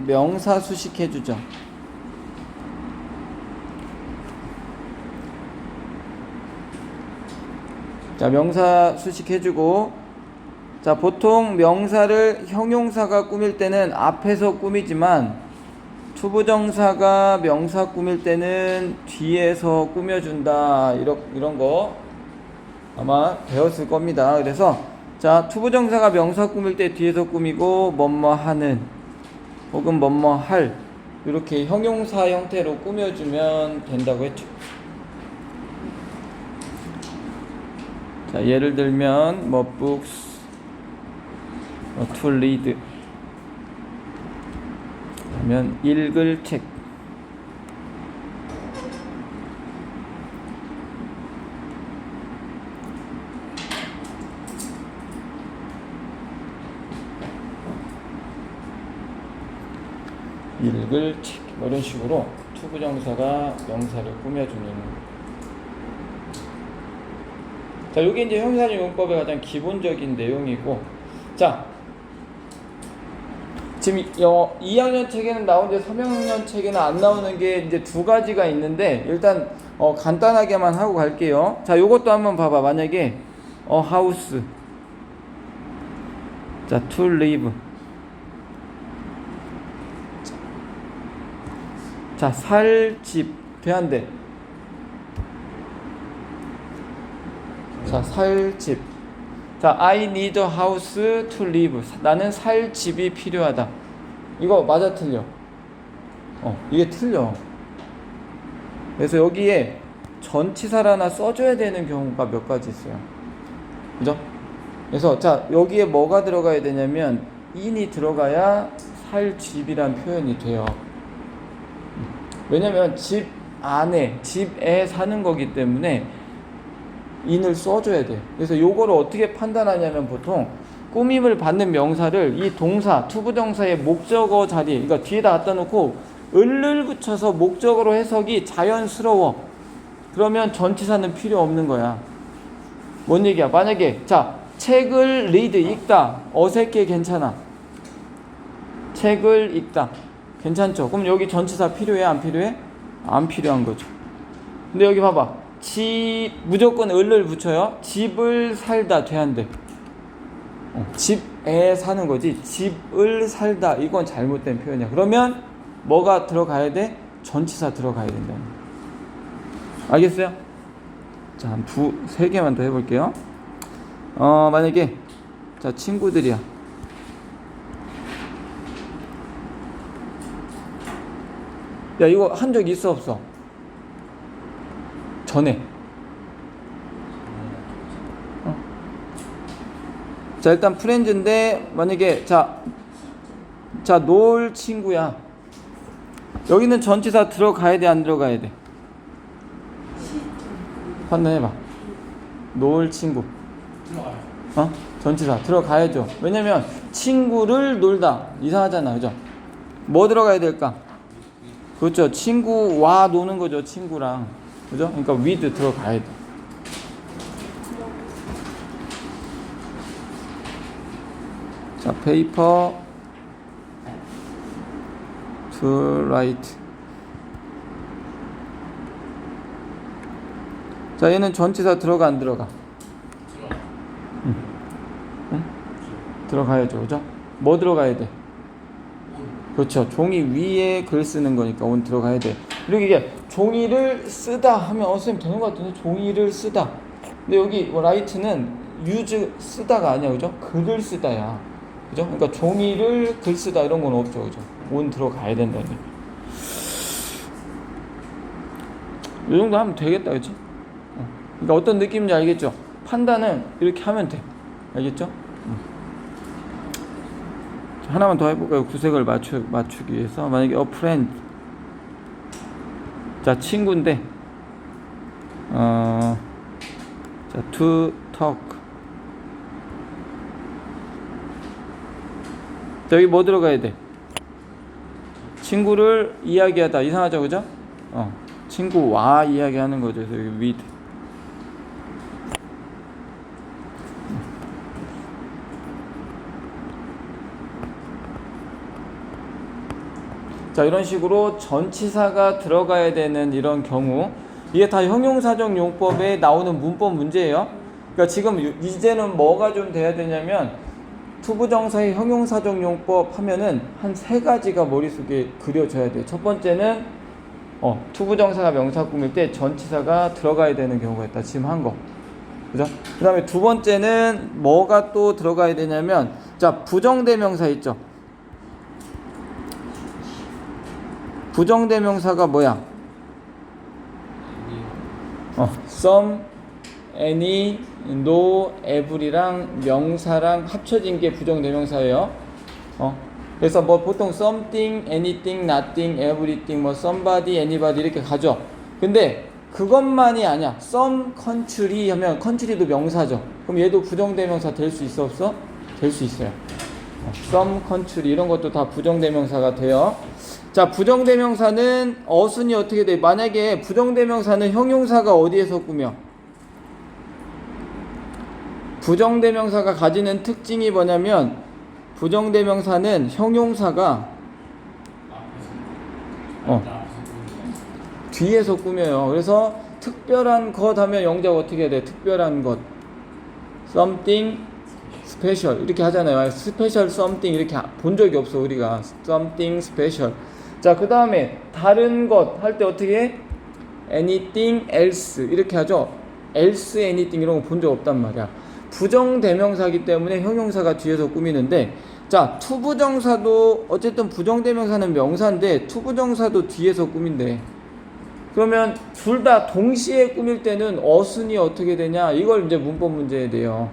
명사 수식해주죠. 자, 명사 수식해주고, 자, 보통 명사를 형용사가 꾸밀 때는 앞에서 꾸미지만 투부정사가 명사 꾸밀 때는 뒤에서 꾸며준다. 이런 거 아마 배웠을 겁니다. 그래서 자, 투부정사가 명사 꾸밀 때 뒤에서 꾸미고 뭐뭐 하는 혹은 뭐뭐 할 이렇게 형용사 형태로 꾸며주면 된다고 했죠. 자, 예를 들면 뭐 books, to read 하면 읽을 책. 읽을 책. 이런 식으로 투부정사가 명사를 꾸며주는. 자, 이게 이제 형용사적 용법의 가장 기본적인 내용이고, 자, 지금 2학년 책에는 나오는데 3학년 책에는 안 나오는 게 이제 두 가지가 있는데, 일단 간단하게만 하고 갈게요. 자, 요것도 한번 봐봐. 만약에 house, 자, to live, 자, 살 집 돼한대. 자, 살 집. 자, I need a house to live. 나는 살 집이 필요하다. 이거 맞아 틀려? 이게 틀려. 그래서 여기에 전치사를 하나 써줘야 되는 경우가 몇 가지 있어요. 그죠? 그래서 자, 여기에 뭐가 들어가야 되냐면 in이 들어가야 살 집이란 표현이 돼요. 왜냐면 집 안에, 집에 사는 거기 때문에 in을 써줘야 돼. 그래서 요거를 어떻게 판단하냐면 보통 꾸밈을 받는 명사를 이 동사, 투부정사의 목적어 자리, 그러니까 뒤에다 갖다 놓고 을을 붙여서 목적어로 해석이 자연스러워. 그러면 전치사는 필요 없는 거야. 뭔 얘기야? 만약에 자, 책을 read, 읽다. 어색해, 괜찮아. 책을 읽다. 괜찮죠? 그럼 여기 전치사 필요해, 안 필요해? 안 필요한 거죠. 근데 여기 봐봐. 무조건 을을 붙여요. 집을 살다 돼한대. 집에 사는 거지. 집을 살다 이건 잘못된 표현이야. 그러면 뭐가 들어가야 돼? 전치사 들어가야 된다. 알겠어요? 자, 한 세 개만 더 해볼게요. 만약에 자, 친구들이야. 야, 이거 한 적 있어 없어? 전에. 자, 일단 프렌즈인데 만약에 자, 놀 친구야. 여기는 전치사 들어가야 돼, 안 들어가야 돼? 판단해봐. 놀 친구. 전치사 들어가야죠. 왜냐면 친구를 놀다 이상하잖아, 그죠? 뭐 들어가야 될까? 그렇죠. 친구와 노는 거죠, 친구랑. 그죠? 그러니까 with 들어가야 돼. 자, paper to write. 자, 얘는 전치사 들어가 안 들어가? 응? 들어가야죠, 그죠? 뭐 들어가야 돼? 그렇죠. 종이 위에 글 쓰는 거니까 온 들어가야 돼. 그리고 이게 종이를 쓰다 하면 선생님 되는 것 같은데 종이를 쓰다. 근데 여기 write는 use 쓰다가 아니야, 그죠? 글을 쓰다야, 그죠? 그러니까 종이를 글 쓰다 이런 건 없죠, 그죠? 온 들어가야 된다. 이 정도 하면 되겠다, 그죠? 그러니까 어떤 느낌인지 알겠죠? 판단은 이렇게 하면 돼. 알겠죠? 하나만 더 해볼까요? 구색을 맞추기 위해서. 만약에 a friend. 자, 친구인데 자, to talk. 자, 여기 뭐 들어가야 돼? 친구를 이야기하다. 이상하죠, 그죠? 친구와 이야기하는 거죠. 그래서 여기 with. 자, 이런 식으로 전치사가 들어가야 되는 이런 경우, 이게 다 형용사적 용법에 나오는 문법 문제예요. 그러니까 지금 이제는 뭐가 좀 돼야 되냐면, 투부정사의 형용사적 용법 하면은 한 3가지가 머릿속에 그려져야 돼요. 첫 번째는 투부정사가 명사 꾸밀 때 전치사가 들어가야 되는 경우가 있다. 지금 한 거. 그죠? 그 다음에 두 번째는 뭐가 또 들어가야 되냐면, 자, 부정대명사 있죠? 부정대명사가 뭐야? some, any, no, every랑 명사랑 합쳐진 게 부정대명사예요. 그래서 뭐 보통 something, anything, nothing, everything, 뭐 somebody, anybody 이렇게 가죠. 근데 그것만이 아니야. some country 하면 country도 명사죠. 그럼 얘도 부정대명사 될 수 있어 없어? 될 수 있어요. some country 이런 것도 다 부정대명사가 돼요. 자, 부정대명사는 어순이 어떻게 돼? 만약에 부정대명사는 형용사가 어디에서 꾸며? 부정대명사가 가지는 특징이 뭐냐면, 부정대명사는 형용사가 뒤에서 꾸며요. 그래서 특별한 것 하면 영작 어떻게 해야 돼? 특별한 것, something special 이렇게 하잖아요. special something 이렇게 본 적이 없어 우리가. something special. 자, 그 다음에 다른 것 할 때 어떻게 해? anything else 이렇게 하죠. else anything 이런 거 본 적 없단 말이야. 부정대명사기 때문에 형용사가 뒤에서 꾸미는데, 자, 투부정사도 어쨌든 부정대명사는 명사인데 투부정사도 뒤에서 꾸민대. 그러면 둘 다 동시에 꾸밀 때는 어순이 어떻게 되냐? 이걸 이제 문법 문제에 돼요.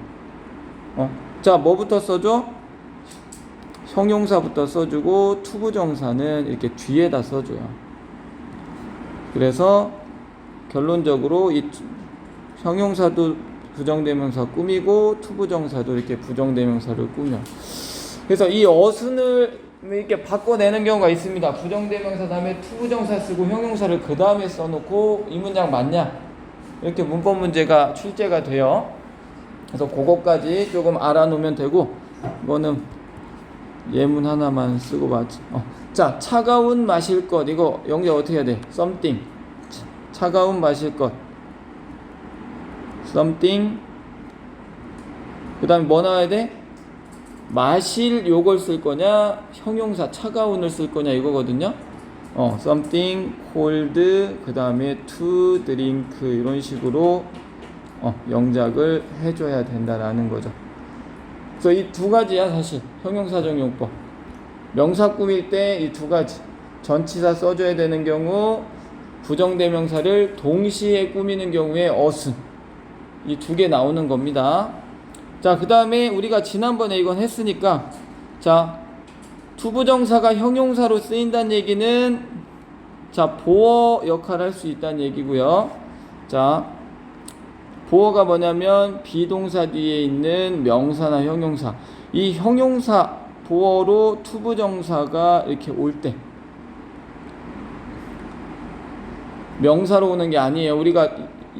자, 뭐부터 써줘? 형용사부터 써주고 투부정사는 이렇게 뒤에다 써줘요. 그래서 결론적으로 이 형용사도 부정대명사 꾸미고 투부정사도 이렇게 부정대명사를 꾸며. 그래서 이 어순을 이렇게 바꿔내는 경우가 있습니다. 부정대명사 다음에 투부정사 쓰고 형용사를 그 다음에 써놓고 이 문장 맞냐? 이렇게 문법 문제가 출제가 돼요. 그래서 그거까지 조금 알아놓으면 되고, 이거는 예문 하나만 쓰고 맞지. 자, 차가운 마실 것 이거 영작 어떻게 해야 돼? something. 차가운 마실 것 something. 그 다음에 뭐 나와야 돼? 마실 요걸 쓸 거냐, 형용사 차가운을 쓸 거냐 이거거든요. something cold 그 다음에 to drink 이런 식으로 영작을 해줘야 된다라는 거죠. 그래서 이 두 가지야 사실 형용사적 용법. 명사 꾸밀 때 이 두 가지 전치사 써줘야 되는 경우, 부정대명사를 동시에 꾸미는 경우에 어순, 이 두 개 나오는 겁니다. 자, 그 다음에 우리가 지난번에 이건 했으니까, 자, 투부정사가 형용사로 쓰인다는 얘기는, 자, 보어 역할을 할 수 있다는 얘기고요. 자, 보어가 뭐냐면 비동사 뒤에 있는 명사나 형용사, 이 형용사 보어로 투부정사가 이렇게 올 때 명사로 오는 게 아니에요. 우리가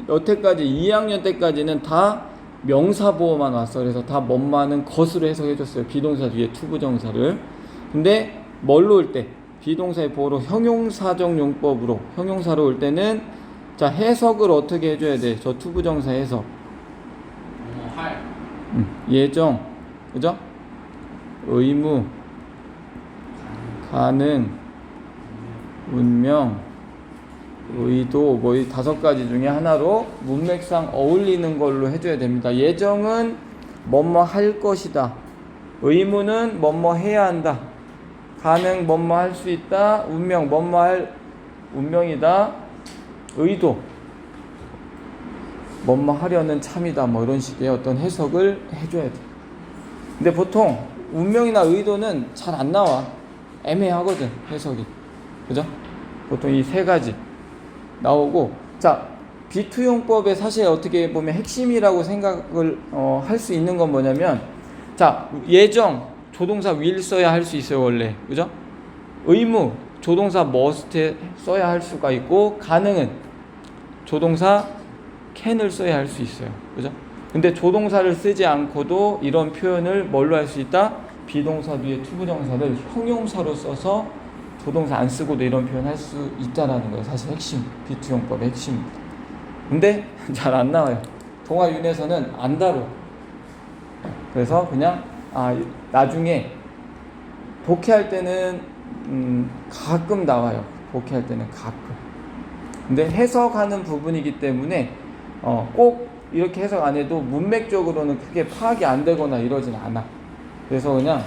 여태까지 2학년 때까지는 다 명사 보어만 왔어. 그래서 다 뭐만은 것으로 해석해줬어요. 비동사 뒤에 투부정사를. 근데 뭘로 올 때? 비동사의 보어로 형용사적 용법으로 형용사로 올 때는, 자, 해석을 어떻게 해줘야 돼? 저 투부정사 해석. 예정, 그죠? 의무, 가능, 운명, 의도, 뭐 이 5가지 중에 하나로 문맥상 어울리는 걸로 해줘야 됩니다. 예정은 뭐뭐 할 것이다. 의무는 뭐뭐 해야 한다. 가능 뭐뭐 할 수 있다. 운명 뭐뭐 할 운명이다. 의도 뭐뭐 하려는 참이다. 뭐 이런 식의 어떤 해석을 해줘야 돼. 근데 보통 운명이나 의도는 잘 안 나와. 애매하거든 해석이. 그죠? 보통 이 3가지 나오고, 자, 비투용법의 사실 어떻게 보면 핵심이라고 생각을 할 수 있는 건 뭐냐면, 자, 예정 조동사 will 써야 할 수 있어요 원래. 그죠? 의무 조동사 must 써야 할 수가 있고, 가능은 조동사 can을 써야 할 수 있어요. 그죠? 근데 조동사를 쓰지 않고도 이런 표현을 뭘로 할 수 있다? 비동사 뒤에 투부정사를 형용사로 써서 조동사 안 쓰고도 이런 표현 할 수 있다라는 거예요. 사실 핵심, 비투용법의 핵심. 근데 잘 안 나와요. 동아윤에서는 안 다뤄. 그래서 그냥 나중에 독해할 때는 가끔 나와요. 독해할 때는 가끔. 근데 해석하는 부분이기 때문에 꼭 이렇게 해석 안 해도 문맥적으로는 크게 파악이 안 되거나 이러진 않아. 그래서 그냥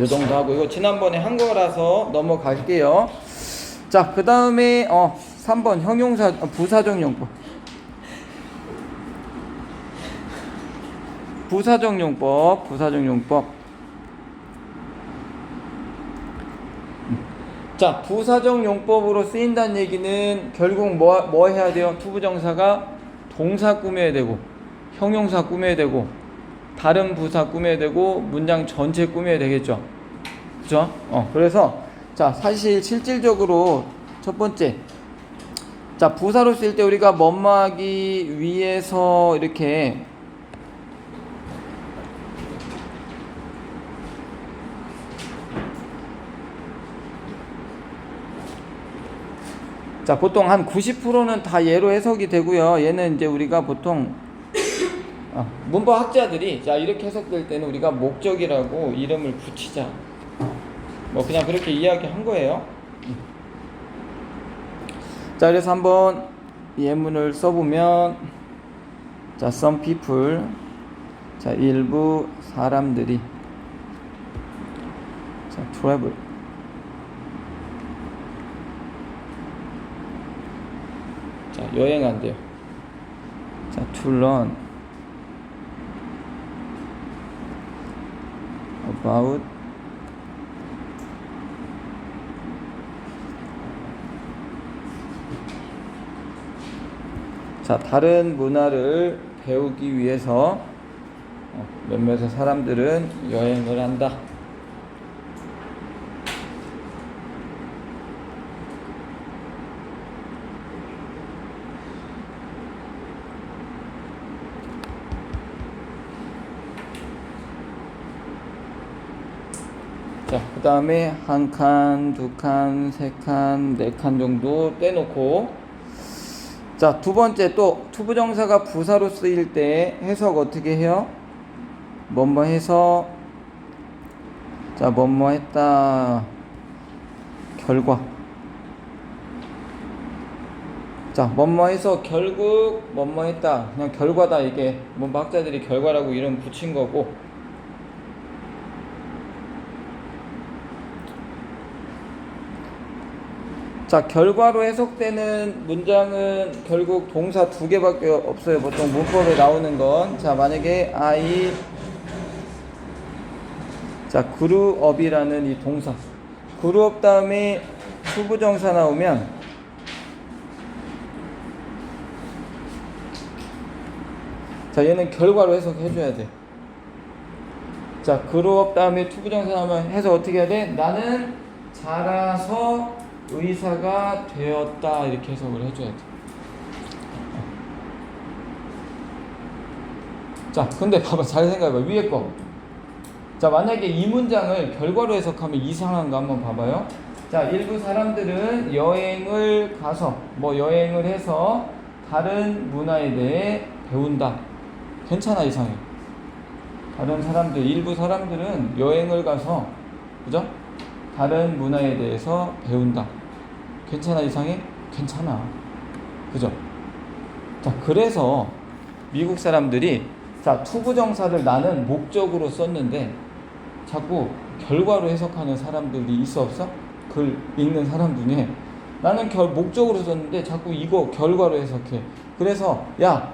이 정도 하고, 이거 지난번에 한 거라서 넘어갈게요. 자, 그 다음에 3번 형용사 부사적 용법. 부사적 용법. 자, 부사적 용법으로 쓰인다는 얘기는 결국 뭐 해야 돼요? 투부정사가 동사 꾸며야 되고, 형용사 꾸며야 되고, 다른 부사 꾸며야 되고, 문장 전체 꾸며야 되겠죠. 그죠? 그래서 자, 사실 실질적으로 첫 번째, 자, 부사로 쓸 때 우리가 뭐뭐하기 위해서 이렇게 자, 보통 한 90%는 다 얘로 해석이 되고요. 얘는 이제 우리가 보통 문법 학자들이 자, 이렇게 해석될 때는 우리가 목적이라고 이름을 붙이자, 뭐 그냥 그렇게 이야기한 거예요. 자, 그래서 한번 예문을 써보면, 자, some people, 자, 일부 사람들이, 자, travel, 자, 여행한대요. 자, to learn about 자, 다른 문화를 배우기 위해서 몇몇의 사람들은 여행을 한다. 자, 그 다음에 한 칸, 두 칸, 세 칸, 네 칸 정도 떼놓고, 자, 두 번째, 또 투부정사가 부사로 쓰일 때 해석 어떻게 해요? 뭐뭐 해서, 자, 뭐뭐 했다, 결과. 자, 뭐뭐 해서 결국 뭐뭐 했다, 그냥 결과다. 이게 문법 학자들이 결과라고 이름 붙인 거고, 자, 결과로 해석되는 문장은 결국 동사 두 개밖에 없어요. 보통 문법에 나오는 건. 자, 만약에 자, 그루업이라는 이 동사, 그루업 다음에 투부정사 나오면, 자, 얘는 결과로 해석해줘야 돼. 자, 그루업 다음에 투부정사 나오면 해석 어떻게 해야 돼? 나는 자라서 의사가 되었다, 이렇게 해석을 해줘야 돼. 자, 근데 봐봐, 잘 생각해봐. 위에 거. 자, 만약에 이 문장을 결과로 해석하면 이상한 거 한번 봐봐요. 자, 일부 사람들은 여행을 가서, 뭐 여행을 해서 다른 문화에 대해 배운다. 괜찮아, 이상해. 다른 사람들, 일부 사람들은 여행을 가서, 그죠? 다른 문화에 대해서 배운다. 괜찮아, 이상해? 괜찮아. 그죠? 자, 그래서 미국 사람들이, 자, 투부정사를 나는 목적으로 썼는데 자꾸 결과로 해석하는 사람들이 있어, 없어? 글 읽는 사람 중에 나는 목적으로 썼는데 자꾸 이거 결과로 해석해. 그래서 야,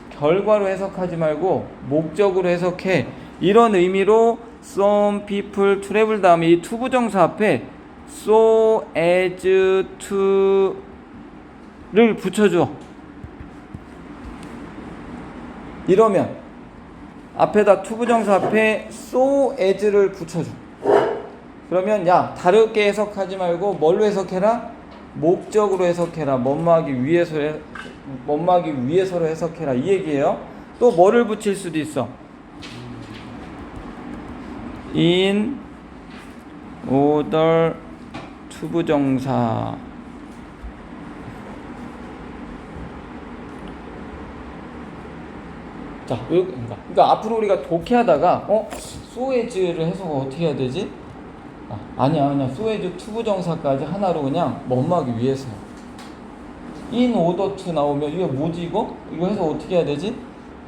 결과로 해석하지 말고 목적으로 해석해. 이런 의미로 some people travel 다음에 이 투부정사 앞에 so as to를 붙여줘. 이러면 앞에다 투부정사 앞에 so as를 붙여줘. 그러면 야, 다르게 해석하지 말고 뭘로 해석해라? 목적으로 해석해라. 뭐뭐하기 위해서로 해석해라, 이 얘기예요. 또 뭐를 붙일 수도 있어. in order 투부정사. 자, 그러니까 앞으로 우리가 독해하다가 so as를 해석을 어떻게 해야 되지? 아니야. so as 투부정사까지 하나로 그냥 멋마기 위해서. in order to 나오면 이게 뭐지 이거? 이거 해서 어떻게 해야 되지?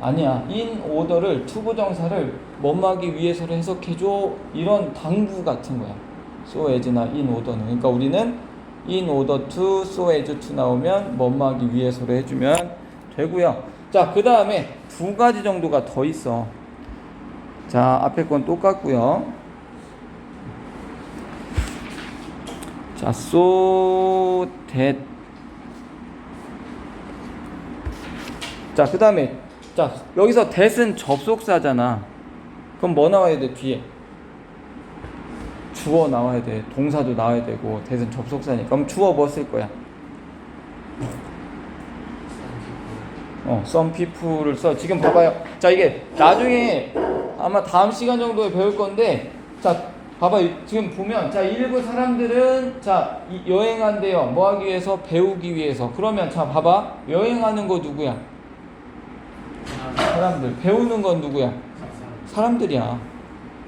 아니야. in order를 투부정사를 멋마기 위해서로 해석해줘. 이런 당부 같은 거야. so as나 in order는. 그러니까 우리는 in order to, so as to 나오면 멋마기 위해서로 해주면 되고요. 자, 그 다음에 두 가지 정도가 더 있어. 자, 앞에 건 똑같고요. 자, so that. 자, 그 다음에 자, 여기서 that은 접속사잖아. 그럼 뭐 나와야 돼? 뒤에 주어 나와야 돼. 동사도 나와야 되고. that은 접속사니까. 그럼 주어 뭐 쓸 거야? some people를 써. 지금 봐봐요. 자, 이게 나중에 아마 다음 시간 정도에 배울 건데, 자, 봐봐요. 지금 보면, 자, 일부 사람들은, 자, 여행한대요. 뭐 하기 위해서? 배우기 위해서. 그러면, 자, 봐봐. 여행하는 거 누구야? 사람들. 배우는 건 누구야? 사람들이야.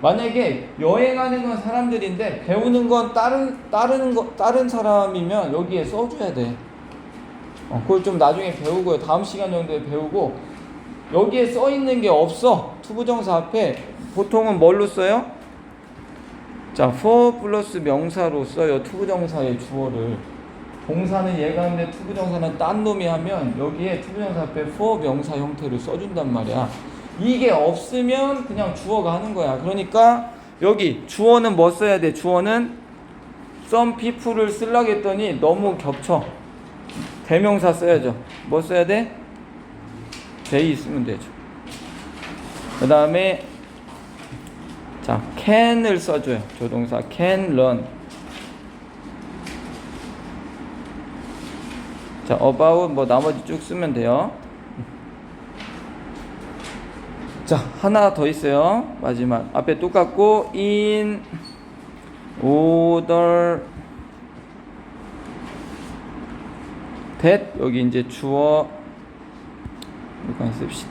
만약에 여행하는 건 사람들인데, 배우는 건 다른 사람이면 여기에 써줘야 돼. 그걸 좀 나중에 배우고요. 다음 시간 정도에 배우고. 여기에 써있는 게 없어. 투부정사 앞에 보통은 뭘로 써요? 자, for 플러스 명사로 써요. 투부정사의 주어를. 동사는 얘가 하는데 투부정사는 딴 놈이 하면 여기에 투부정사 앞에 for 명사 형태를 써준단 말이야. 이게 없으면 그냥 주어가 하는 거야. 그러니까 여기 주어는 뭐 써야 돼? 주어는 some people를 쓰려고 했더니 너무 겹쳐. 대명사 써야죠. 뭐 써야 돼? they 쓰면 되죠. 그 다음에 자, can을 써줘요. 조동사 can run. 자, about 뭐 나머지 쭉 쓰면 돼요. 자, 하나 더 있어요. 마지막 앞에 똑같고 in order that. 여기 이제 주어 이건 씁시다.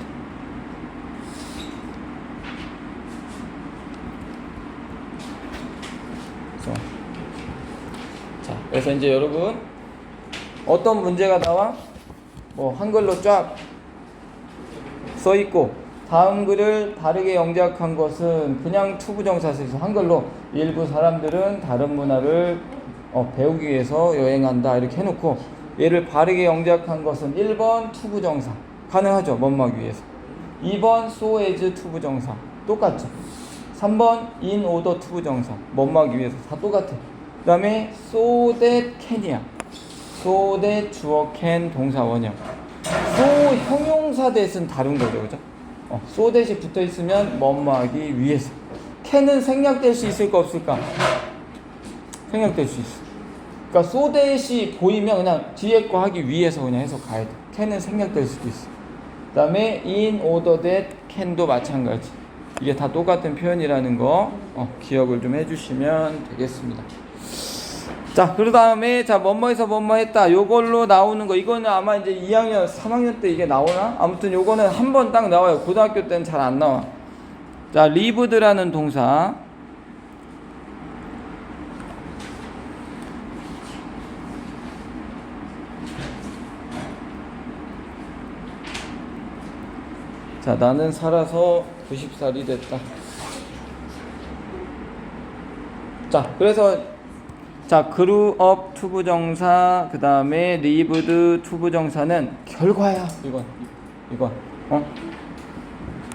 자, 그래서 이제 여러분 어떤 문제가 나와? 뭐 한글로 쫙 써있고 다음 글을 다르게 영작한 것은 그냥 투부정사 써서 한글로 일부 사람들은 다른 문화를 배우기 위해서 여행한다 이렇게 해놓고, 얘를 바르게 영작한 것은 1번 투부정사 가능하죠. 멋마기 위해서. 2번 so as 투부정사 똑같죠. 3번 in order 투부정사 멋마기 위해서 다 똑같아. 그 다음에 so that can이야. so that 주어 can 동사 원형. so 형용사 that은 다른 거죠. 그죠? so that이 붙어 있으면 멋마기 위해서. can은 생략될 수 있을까 없을까? 생략될 수 있어. 그러니까 so that이 보이면 그냥 뒤에 거 하기 위해서 그냥 해서 가야 돼. can은 생략될 수도 있어. 그 다음에 in order that can도 마찬가지. 이게 다 똑같은 표현이라는 거 기억을 좀 해주시면 되겠습니다. 자, 그 다음에 자, 뭐뭐해서 뭐뭐 했다. 요걸로 나오는 거, 이거는 아마 이제 2학년, 3학년 때 이게 나오나? 아무튼 요거는 한 번 딱 나와요. 고등학교 때는 잘 안 나와. 자, lived라는 동사. 자, 나는 살아서 90살이 됐다. 자, 그래서 자, grew up 투부정사, 그 다음에 lived 투부정사는 결과야. 이건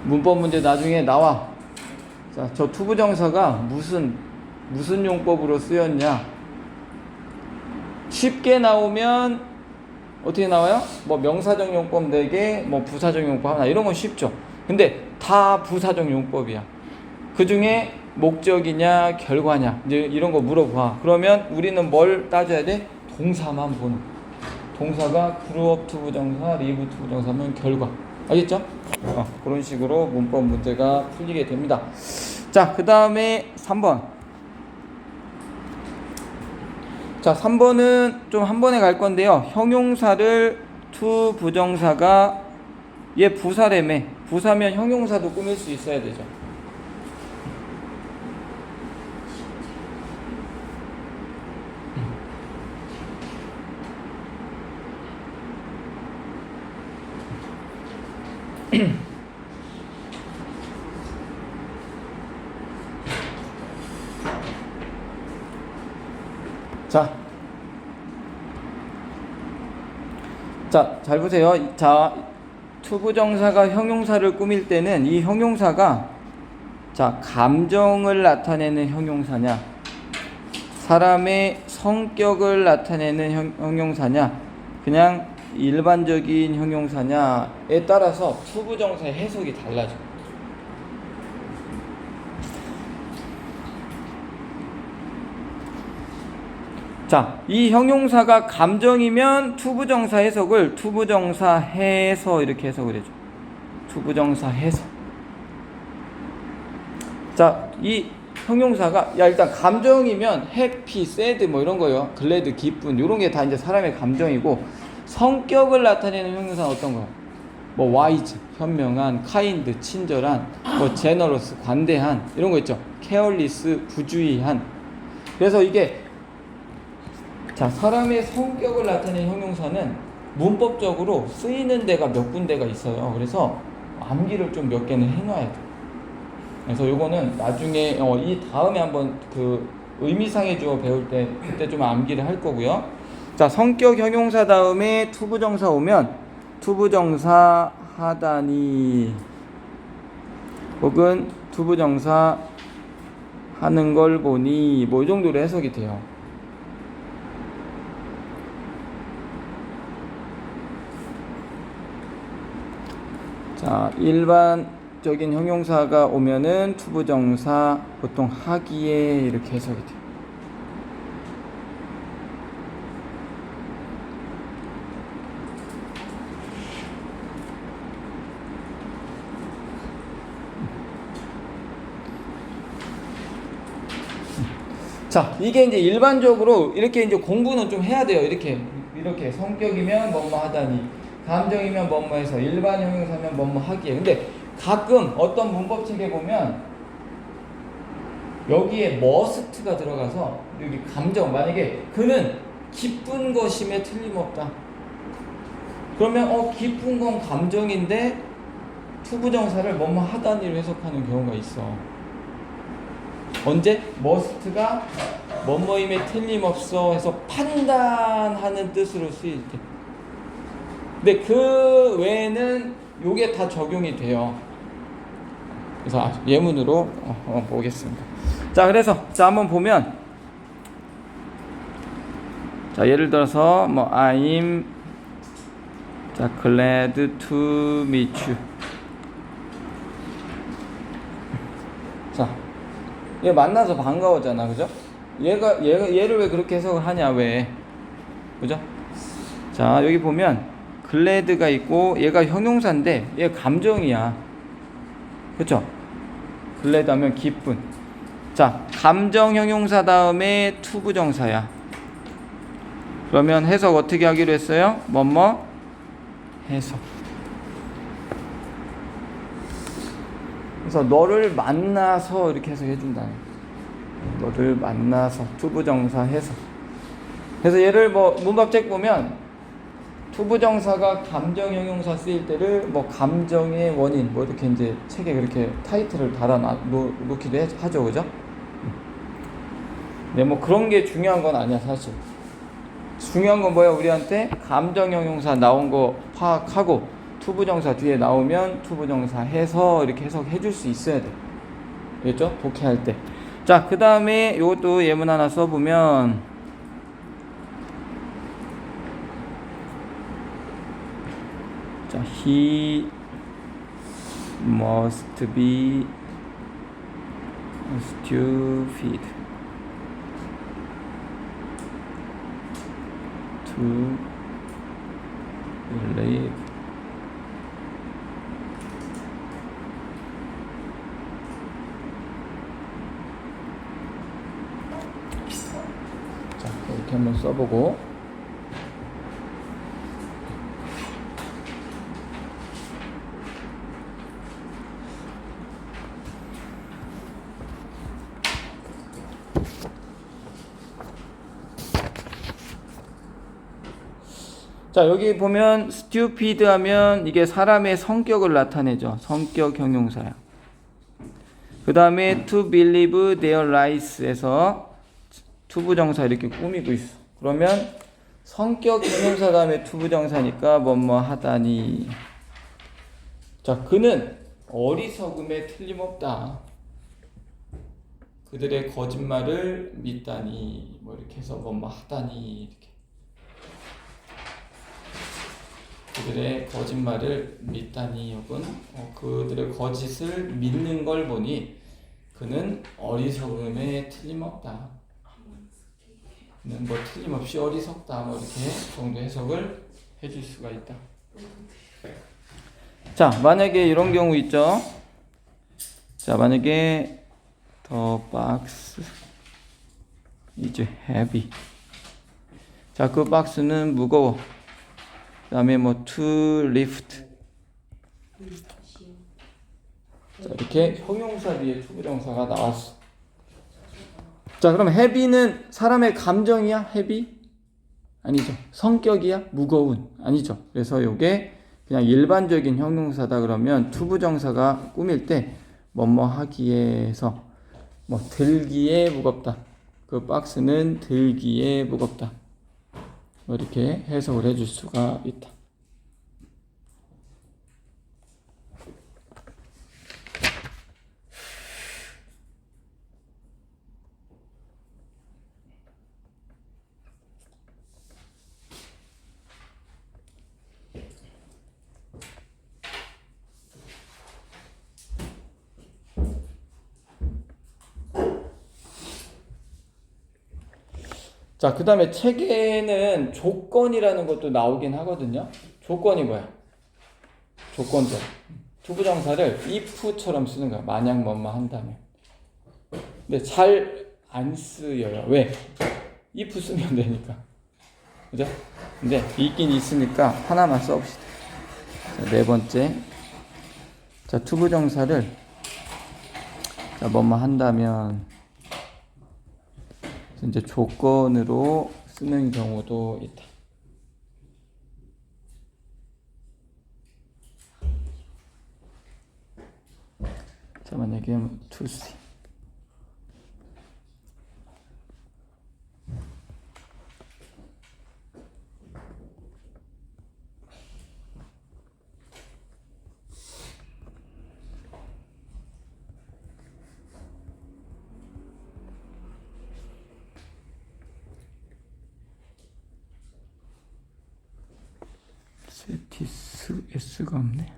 문법 문제 나중에 나와. 자, 저 투부정사가 무슨 용법으로 쓰였냐. 쉽게 나오면 어떻게 나와요? 뭐 명사적 용법 4개, 뭐 부사적 용법 하나, 이런 건 쉽죠. 근데 다 부사적 용법이야. 그 중에 목적이냐 결과냐 이제 이런 거 물어봐. 그러면 우리는 뭘 따져야 돼? 동사만 보는. 동사가 grew up 투부정사, live 투부정사면 결과. 알겠죠? 그런 식으로 문법 문제가 풀리게 됩니다. 자, 그 다음에 3번. 자, 3번은 좀 한 번에 갈 건데요. 형용사를 to 부정사가 얘 부사래매. 부사면 형용사도 꾸밀 수 있어야 되죠. 자, 잘 보세요. 자, 투부정사가 형용사를 꾸밀 때는 이 형용사가 자, 감정을 나타내는 형용사냐, 사람의 성격을 나타내는 형용사냐, 그냥 일반적인 형용사냐에 따라서 투부정사의 해석이 달라져. 자, 이 형용사가 감정이면 투부정사 해석을 투부정사 해서 이렇게 해석을 해줘. 투부정사 해서. 자, 이 형용사가 일단 감정이면 happy, sad 뭐 이런 거요. glad, 기쁜 이런 게 다 이제 사람의 감정이고, 성격을 나타내는 형용사는 어떤 거야? 뭐 wise, 현명한, kind, 친절한, 뭐 generous, 관대한 이런 거 있죠. careless, 부주의한. 그래서 이게 자, 사람의 성격을 나타내는 형용사는 문법적으로 쓰이는 데가 몇 군데가 있어요. 그래서 암기를 좀 몇 개는 해놔야 돼. 그래서 요거는 나중에 이 다음에 한번 그 의미상의 주어 배울 때 그때 좀 암기를 할 거고요. 자, 성격 형용사 다음에 투부정사 오면 투부정사 하다니 혹은 투부정사 하는 걸 보니 뭐 이 정도로 해석이 돼요. 자, 일반적인 형용사가 오면은 투부정사 보통 하기에 이렇게 해석이 돼요. 자, 이게 이제 일반적으로 이렇게 이제 공부는 좀 해야 돼요. 이렇게 성격이면 뭐뭐 하다니, 감정이면 뭐뭐 해서, 일반 형용사면 뭐뭐 하기에. 근데 가끔 어떤 문법책에 보면 여기에 must가 들어가서 여기 감정, 만약에 그는 기쁜 것임에 틀림없다. 그러면 기쁜 건 감정인데 투부정사를 뭐뭐 하다니로 해석하는 경우가 있어. 언제? must가 뭐뭐임에 틀림없어 해서 판단하는 뜻으로 쓰일 때. 근데 그 외에는 요게 다 적용이 돼요. 그래서 예문으로 보겠습니다. 자, 그래서 자 한번 보면 자, 예를 들어서 뭐 I'm 자 glad to meet you. 자, 얘 만나서 반가워잖아, 그죠? 얘를 왜 그렇게 해석을 하냐, 왜? 그죠? 자, 여기 보면 glad가 있고 얘가 형용사인데 얘 감정이야. 그쵸? glad 하면 기쁜. 자, 감정 형용사 다음에 투부정사야. 그러면 해석 어떻게 하기로 했어요? 뭐뭐 해석. 그래서 너를 만나서 이렇게 해석해 준다. 너를 만나서 투부정사 해석. 그래서 얘를 뭐 문법책 보면 투부정사가 감정 형용사 쓰일 때를 뭐 감정의 원인 뭐 이렇게 이제 책에 그렇게 타이틀을 달아 놓기도 하죠, 그죠? 네, 뭐 그런 게 중요한 건 아니야, 사실. 중요한 건 뭐야, 우리한테 감정 형용사 나온 거 파악하고 투부정사 뒤에 나오면 투부정사 해서 이렇게 해석해 줄 수 있어야 돼. 알겠죠? 독해할 때. 자, 그 다음에 이것도 예문 하나 써보면 자, he must be stupid to believe 자, 이렇게 한번 써보고. 자, 여기 보면 stupid 하면 이게 사람의 성격을 나타내죠. 성격 형용사야. 그 다음에 to believe their lies에서 투부정사 이렇게 꾸미고 있어. 그러면 성격 형용사 다음에 투부정사니까 뭐뭐 하다니. 자, 그는 어리석음에 틀림없다. 그들의 거짓말을 믿다니. 뭐 이렇게 해서 뭐뭐 하다니 이렇게. 그들의 거짓말을 믿다니. 혹은 그들의 거짓을 믿는 걸 보니 그는 어리석음에 틀림없다. 그는 뭐 틀림없이 어리석다. 뭐 이렇게 정도 해석을 해줄 수가 있다. 자, 만약에 이런 경우 있죠. 자, 만약에 the box is heavy. 자, 그 박스는 무거워. 그 다음에 뭐 to lift. 자, 이렇게 형용사 뒤에 투부정사가 나왔어. 자, 그럼 heavy는 사람의 감정이야? heavy? 아니죠. 성격이야? 무거운? 아니죠. 그래서 이게 그냥 일반적인 형용사다 그러면 투부정사가 꾸밀 때 뭐뭐 하기에서 뭐 들기에 무겁다. 그 박스는 들기에 무겁다. 뭐 이렇게 해석을 해줄 수가 있다. 자, 그 다음에 책에는 조건이라는 것도 나오긴 하거든요. 조건이 뭐야? 조건들. 투부정사를 if처럼 쓰는 거야. 만약 뭐뭐 한다면. 근데 잘 안 쓰여요. 왜? if 쓰면 되니까. 그죠? 근데 있긴 있으니까 하나만 써봅시다. 자, 네 번째. 자, 투부정사를 자, 뭐뭐 한다면 이제 조건으로 쓰는 경우도 있다. 자, 만약에 to see. 세티스 S가 없네.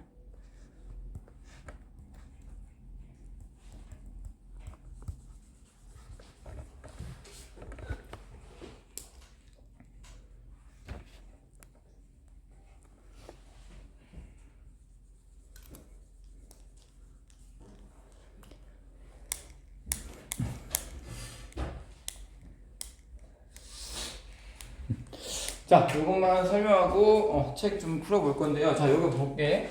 자, 이것만 설명하고 책 좀 풀어볼 건데요. 자, 여기 볼게.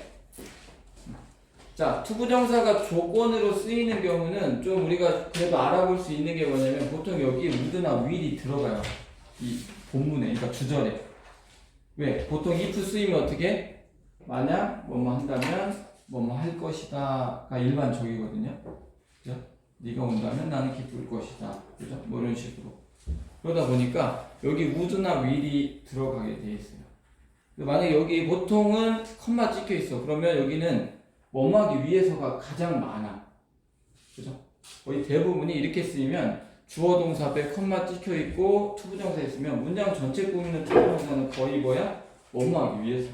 자, 투부정사가 조건으로 쓰이는 경우는 좀 우리가 그래도 알아볼 수 있는 게 뭐냐면 보통 여기 would나 will이 들어가요. 이 본문에, 그러니까 주절에. 왜? 보통 if 쓰이면 어떻게? 만약 뭐뭐 한다면 뭐뭐 할 것이다가 일반적이거든요. 그죠? 네가 온다면 나는 기쁠 것이다. 그죠? 뭐 이런 식으로. 그러다 보니까 여기 would나 will이 들어가게 돼 있어요. 만약에 여기 보통은 컴마 찍혀 있어. 그러면 여기는 뭐뭐하기 위해서가 가장 많아. 그죠? 거의 대부분이 이렇게 쓰이면 주어 동사 앞에 컴마 찍혀 있고 투부정사 있으면 문장 전체 꾸미는 투부정사는 거의 뭐야? 뭐뭐하기 위해서.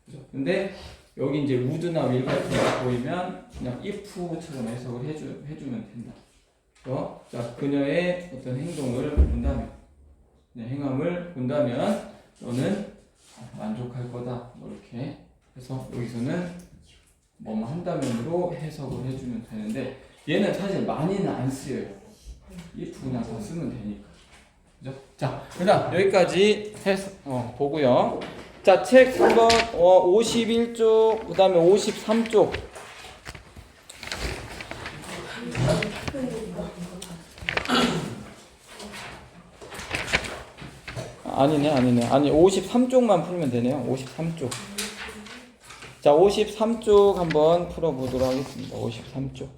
그죠? 근데 여기 이제 would나 will 같은 거 보이면 그냥 if처럼 해석을 해주면 된다. 자, 그녀의 어떤 행동을 본다면, 행함을 본다면 너는 만족할 거다. 뭐 이렇게 해서 여기서는 뭐뭐 한다면으로 해석을 해주면 되는데 얘는 사실 많이는 안 쓰여요. if 그냥 다 쓰면 되니까. 그죠? 자, 일단 여기까지 보고요. 자, 책 한번 51쪽, 그 다음에 53쪽. 아니네. 아니, 53쪽만 풀면 되네요. 53쪽. 자, 53쪽 한번 풀어보도록 하겠습니다. 53쪽.